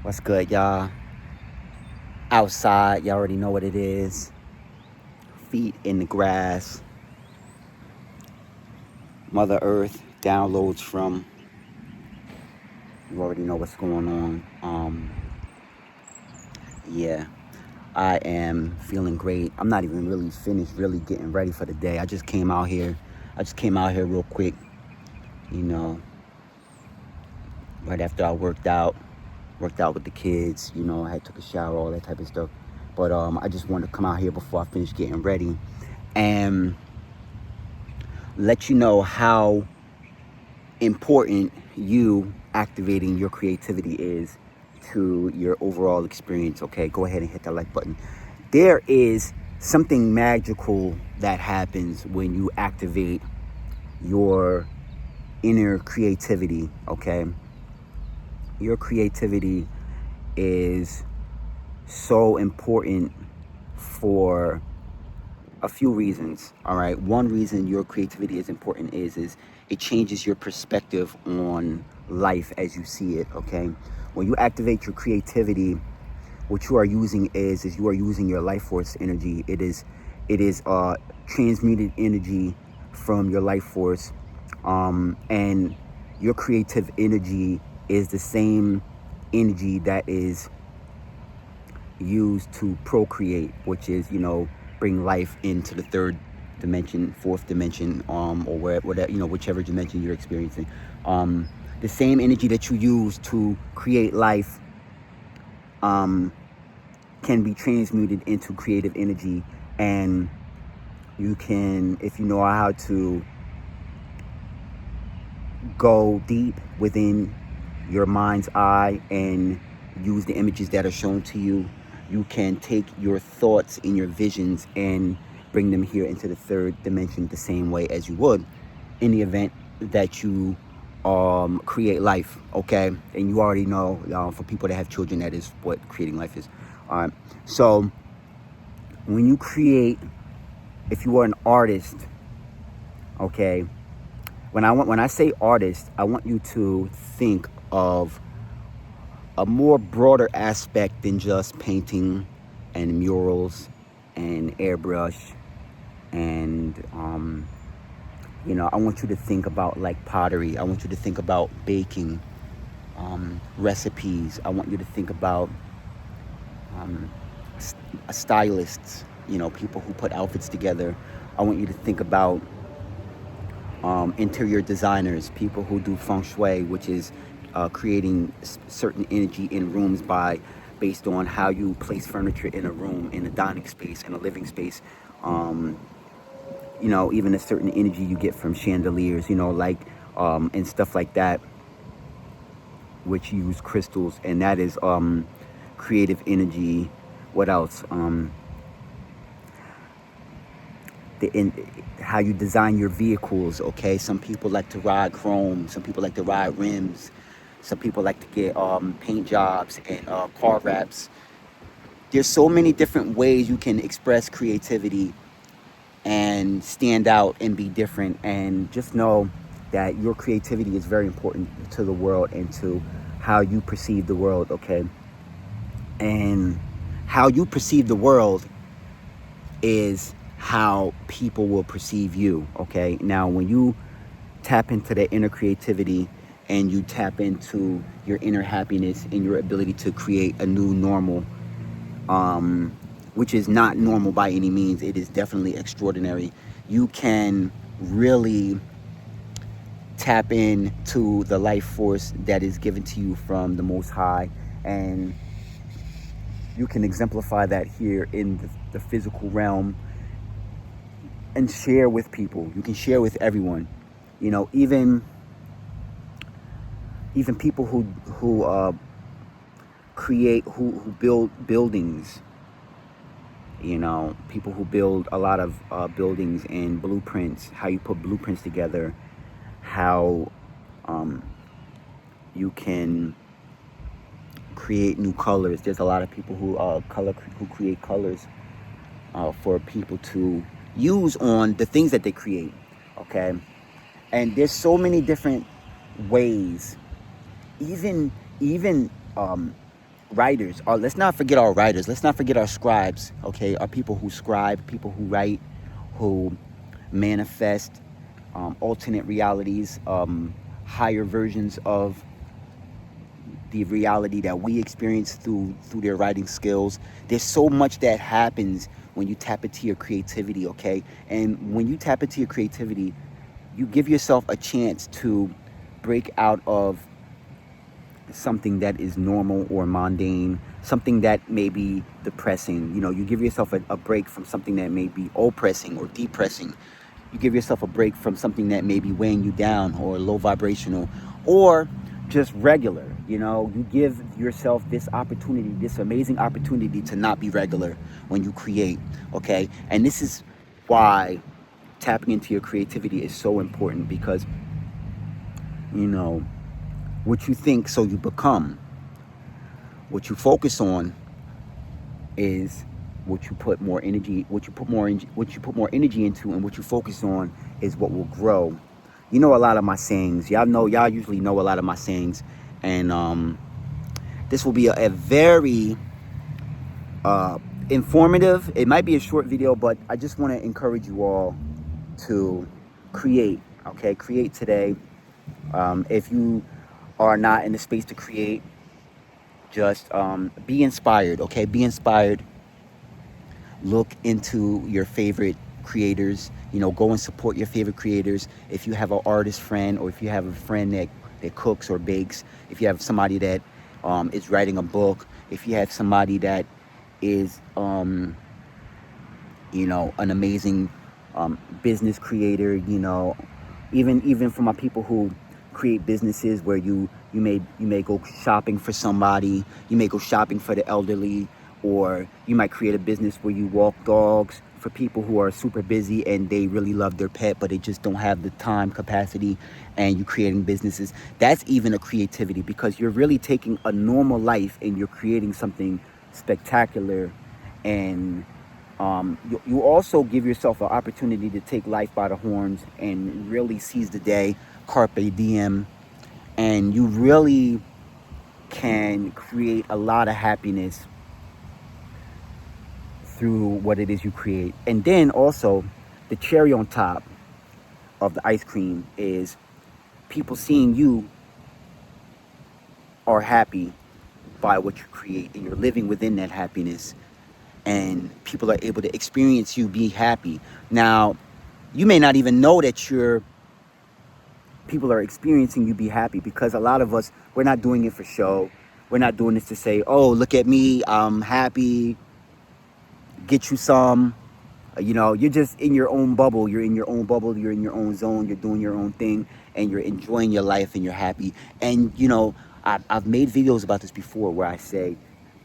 What's good, y'all? Outside, y'all already know what it is. Feet in the grass. Mother Earth downloads from. You already know what's going on. Yeah, I am feeling great. I'm not even really finished really getting ready for the day. I just came out here real quick, you know, right after I worked out with the kids, I had took a shower, all that type of stuff. But I just wanted to come out here before I finish getting ready and let you know how important you activating your creativity is to your overall experience. Okay, go ahead and hit that like button. There is something magical that happens when you activate your inner creativity. Okay, your creativity is so important for a few reasons. All right, one reason your creativity is important is it changes your perspective on life as you see it. Okay, when you activate your creativity, what you are using is you are using your life force energy. It is transmuted energy from your life force, and your creative energy is the same energy that is used to procreate, which is bring life into the third dimension, fourth dimension, or whatever, whichever dimension you're experiencing. The same energy that you use to create life can be transmuted into creative energy, and you can, if you know how to go deep within your mind's eye and use the images that are shown to you, you can take your thoughts and your visions and bring them here into the third dimension the same way as you would in the event that you create life. Okay, and you already know, for people that have children, that is what creating life is. All right, so when you create, if you are an artist, okay, when I say artist, I want you to think of a more broader aspect than just painting and murals and airbrush, and I want you to think about like pottery. I want you to think about baking, recipes. I want you to think about stylists, people who put outfits together. I want you to think about interior designers, people who do feng shui, which is creating certain energy in rooms based on how you place furniture in a room, in a dining space, in a living space. Even a certain energy you get from chandeliers, and stuff like that, which use crystals, and that is creative energy. What else? How you design your vehicles. Okay, some people like to ride chrome, some people like to ride rims, some people like to get paint jobs and car wraps. There's so many different ways you can express creativity and stand out and be different, and just know that your creativity is very important to the world and to how you perceive the world. Okay, and how you perceive the world is how people will perceive you. Okay, now when you tap into that inner creativity and you tap into your inner happiness and your ability to create a new normal, which is not normal by any means, it is definitely extraordinary. You can really tap into the life force that is given to you from the Most High, and you can exemplify that here in the physical realm and share with people. You can share with everyone. Even people who create, who build buildings. People who build a lot of buildings and blueprints. How you put blueprints together. How you can create new colors. There's a lot of people who create colors for people to use on the things that they create. Okay, and there's so many different ways. Even writers, let's not forget our writers. Let's not forget our scribes, okay? Our people who scribe, people who write, who manifest alternate realities, higher versions of the reality that we experience through their writing skills. There's so much that happens when you tap into your creativity, okay? And when you tap into your creativity, you give yourself a chance to break out of something that is normal or mundane, something that may be depressing. You know, you give yourself a break from something that may be oppressing or depressing. You give yourself a break from something that may be weighing you down or low vibrational or just regular. You know, you give yourself this opportunity, this amazing opportunity to not be regular when you create, okay? And this is why tapping into your creativity is so important, because, you know, what you think, so you become. What you focus on is what you put more energy, what you put more energy into, and what you focus on is what will grow. You know a lot of my sayings. Y'all usually know a lot of my sayings, and this will be a very informative. It might be a short video, but I just want to encourage you all to create. Okay, create today. If you are not in the space to create, just be inspired. Okay, be inspired. Look into your favorite creators. You know, go and support your favorite creators. If you have an artist friend, or if you have a friend that cooks or bakes, if you have somebody that is writing a book, if you have somebody that is you know, an amazing business creator, you know, even for my people who create businesses where you may go shopping for somebody, you may go shopping for the elderly, or you might create a business where you walk dogs for people who are super busy and they really love their pet but they just don't have the time capacity, and you creating businesses. That's even a creativity, because you're really taking a normal life and you're creating something spectacular. And you also give yourself an opportunity to take life by the horns and really seize the day, carpe diem, and you really can create a lot of happiness through what it is you create. And then also, the cherry on top of the ice cream is people seeing you are happy by what you create, and you're living within that happiness, and people are able to experience you be happy. Now, you may not even know that people are experiencing you be happy, because a lot of us, we're not doing it for show. We're not doing this to say, oh, look at me, I'm happy, get you some. You know, you're just in your own bubble. You're in your own bubble. You're in your own zone. You're doing your own thing, and you're enjoying your life, and you're happy. And, you know, I've made videos about this before where I say,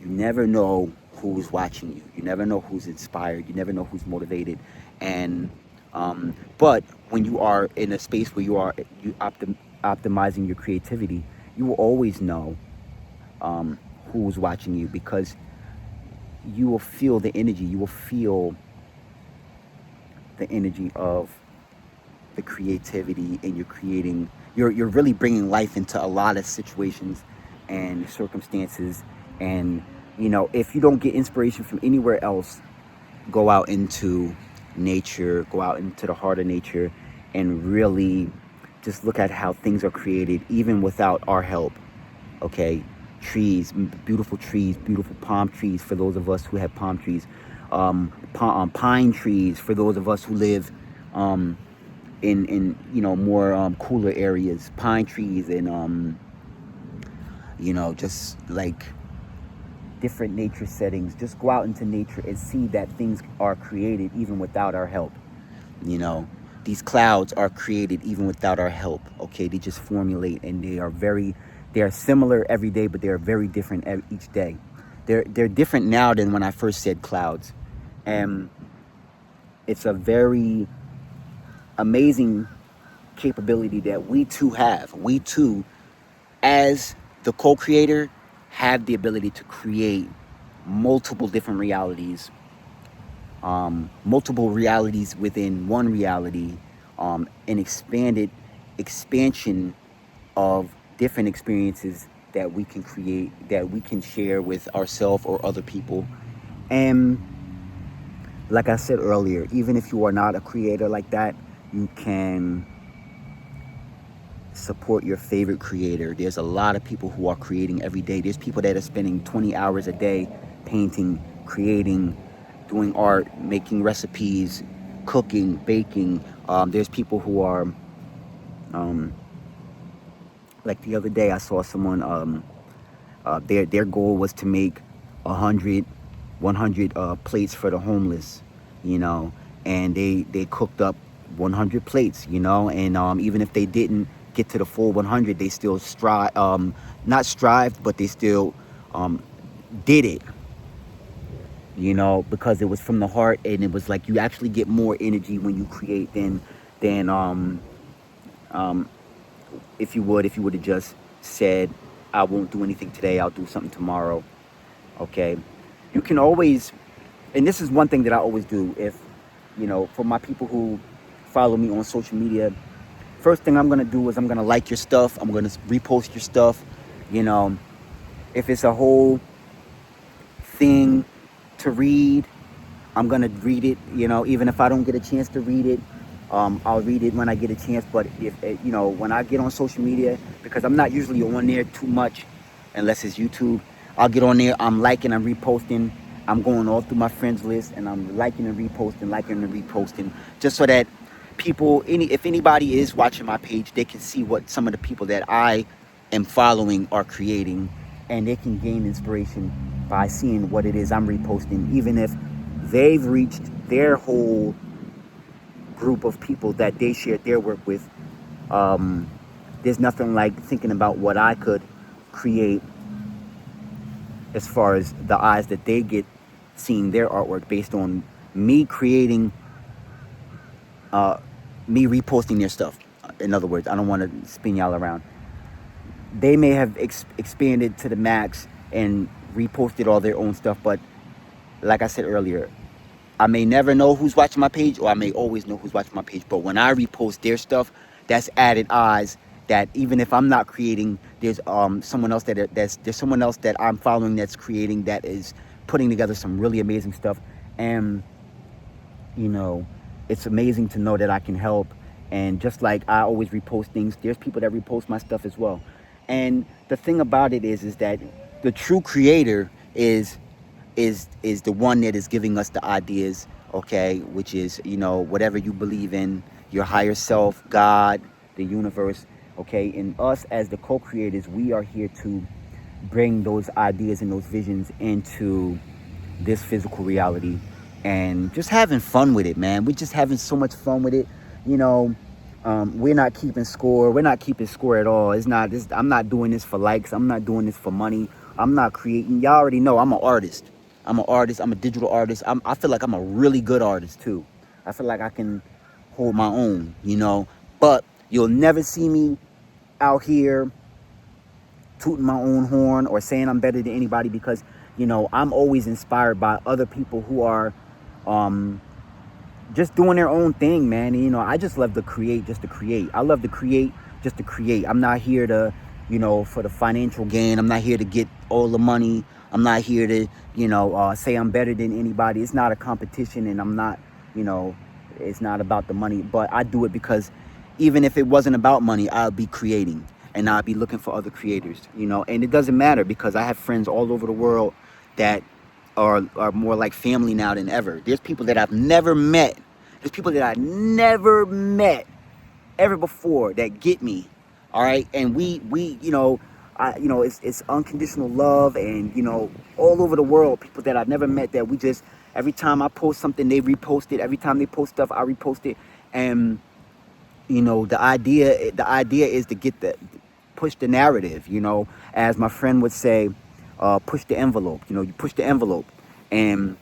you never know who's watching you. You never know who's inspired. You never know who's motivated. And, but when you are in a space where you optimizing your creativity, you will always know who's watching you, because you will feel the energy. You will feel the energy of the creativity, and you're really bringing life into a lot of situations and circumstances. And, you know, if you don't get inspiration from anywhere else, go out into nature, go out into the heart of nature, and really just look at how things are created even without our help. Okay, trees, beautiful palm trees for those of us who have palm trees, pine trees for those of us who live in you know, more cooler areas, pine trees, and you know, just like different nature settings. Just go out into nature and see that things are created even without our help. You know, these clouds are created even without our help. Okay, they just formulate, and they are similar every day, but they are very different each day. They're different now than when I first said clouds. And it's a very amazing capability that we too have. We too, as the co-creator, have the ability to create multiple different realities, multiple realities within one reality, an expansion of different experiences that we can create, that we can share with ourselves or other people. And like I said earlier, even if you are not a creator like that, you can support your favorite creator. There's a lot of people who are creating every day. There's people that are spending 20 hours a day painting, creating, doing art, making recipes, cooking, baking. There's people who are, like the other day I saw someone, their goal was to make 100 plates for the homeless, you know, and they cooked up 100 plates, you know, and even if they didn't get to the full 100, they still not strived, but they still did it, you know, because it was from the heart. And it was like, you actually get more energy when you create than if you would have just said, I won't do anything today, I'll do something tomorrow. Okay, you can always, and this is one thing that I always do, if, you know, for my people who follow me on social media, first thing I'm going to do is I'm going to like your stuff, I'm going to repost your stuff, you know. If it's a whole thing to read, I'm going to read it, you know, even if I don't get a chance to read it. I'll read it when I get a chance. But if, you know, when I get on social media, because I'm not usually on there too much unless it's YouTube, I'll get on there, I'm liking, I'm reposting, I'm going all through my friends list, and I'm liking and reposting, just so that people, if anybody is watching my page, they can see what some of the people that I am following are creating, and they can gain inspiration by seeing what it is I'm reposting, even if they've reached their whole group of people that they shared their work with. There's nothing like thinking about what I could create as far as the eyes that they get seeing their artwork based on me creating, me reposting their stuff. In other words, I don't want to spin y'all around. They may have expanded to the max and reposted all their own stuff, but like I said earlier, I may never know who's watching my page, or I may always know who's watching my page. But when I repost their stuff, that's added eyes that even if I'm not creating, there's someone else there's someone else that I'm following that's creating, that is putting together some really amazing stuff. And you know, it's amazing to know that I can help. And just like I always repost things, there's people that repost my stuff as well. And the thing about it is that the true creator is the one that is giving us the ideas, okay, which is, you know, whatever you believe in, your higher self, God, the universe, okay. And us as the co-creators, we are here to bring those ideas and those visions into this physical reality, and just having fun with it, man. We're just having so much fun with it, you know. We're not keeping score. We're not keeping score at all. I'm not doing this for likes. I'm not doing this for money. I'm not creating. Y'all already know I'm an artist. I'm a digital artist. I feel like I'm a really good artist too. I feel like I can hold my own, you know. But you'll never see me out here tooting my own horn or saying I'm better than anybody, because, you know, I'm always inspired by other people who are just doing their own thing, man. And, you know, I just love to create just to create. I love to create just to create. I'm not here to, you know, for the financial gain. I'm not here to get all the money. I'm not here to, you know, say I'm better than anybody. It's not a competition, and I'm not, you know, it's not about the money. But I do it because even if it wasn't about money, I'll be creating, and I'll be looking for other creators, you know. And it doesn't matter, because I have friends all over the world that are more like family now than ever. There's people that I've never met. There's people that I never met ever before that get me, all right. And we you know, it's unconditional love, and, you know, all over the world, people that I've never met, that we just, every time I post something, they repost it. Every time they post stuff, I repost it. And, you know, the idea is to push the narrative, you know, as my friend would say, push the envelope. You know, you push the envelope. And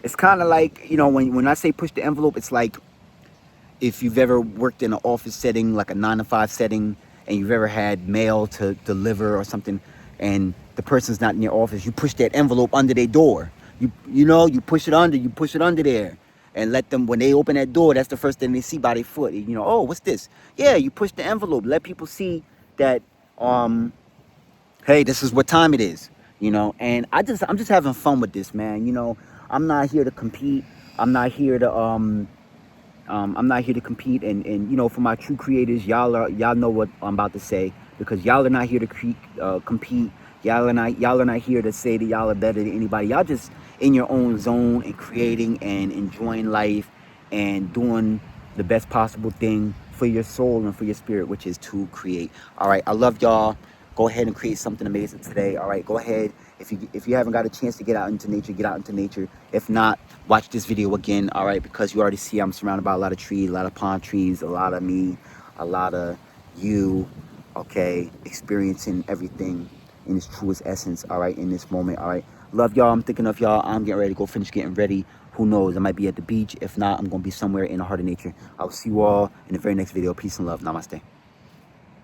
it's kind of like, you know, when I say push the envelope, it's like, if you've ever worked in an office setting, like a 9-to-5 setting, and you've ever had mail to deliver or something, and the person's not in your office, you push that envelope under their door. You push it under there, and let them, when they open that door, that's the first thing they see by their foot. You know, oh, what's this? Yeah, you push the envelope. Let people see that hey, this is what time it is, you know. And I'm just having fun with this, man. You know, I'm not here to compete. I'm not here to I'm not here to compete, and you know, for my true creators, y'all know what I'm about to say, because y'all are not here to compete. Y'all are not here to say that y'all are better than anybody. Y'all just in your own zone and creating and enjoying life and doing the best possible thing for your soul and for your spirit, which is to create. All right, I love y'all. Go ahead and create something amazing today. All right, go ahead. If you haven't got a chance to get out into nature, get out into nature. If not, watch this video again. All right, because you already see I'm surrounded by a lot of trees, a lot of palm trees, a lot of me, a lot of you. Okay, experiencing everything in its truest essence. All right, in this moment. All right, love y'all. I'm thinking of y'all. I'm getting ready to go finish getting ready. Who knows? I might be at the beach. If not, I'm gonna be somewhere in the heart of nature. I will see you all in the very next video. Peace and love. Namaste.